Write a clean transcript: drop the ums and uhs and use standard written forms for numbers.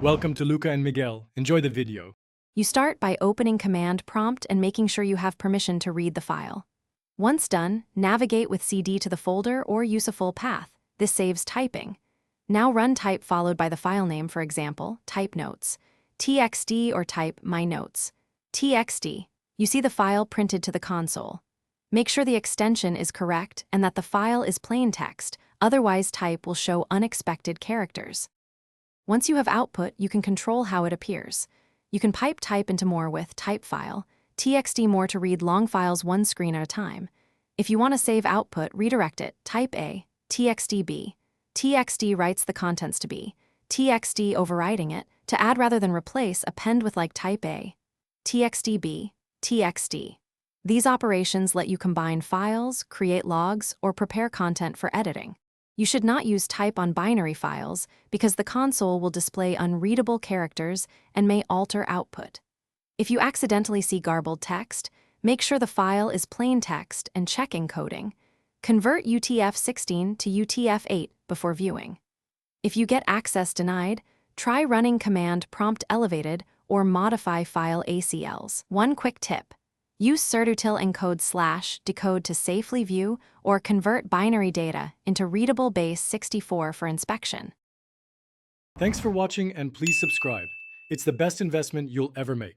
Welcome to Luca and Miguel. Enjoy the video. You start by opening Command Prompt and making sure you have permission to read the file. Once done, navigate with CD to the folder or use a full path. This saves typing. Now run type followed by the file name, for example, type notes, txt, or type my notes, txt. You see the file printed to the console. Make sure the extension is correct and that the file is plain text, otherwise type will show unexpected characters. Once you have output, you can control how it appears. You can pipe type into more with type file, txt more to read long files one screen at a time. If you want to save output, redirect it, type A, txt B. txt writes the contents to B, txt overriding it, to add rather than replace, append with like type A, txt B, txt. These operations let you combine files, create logs, or prepare content for editing. You should not use type on binary files because the console will display unreadable characters and may alter output. If you accidentally see garbled text, make sure the file is plain text and check encoding. Convert UTF-16 to UTF-8 before viewing. If you get access denied, try running Command Prompt Elevated or modify file ACLs. One quick tip. Use certutil encode / decode to safely view or convert binary data into readable base 64 for inspection. Thanks for watching and please subscribe. It's the best investment you'll ever make.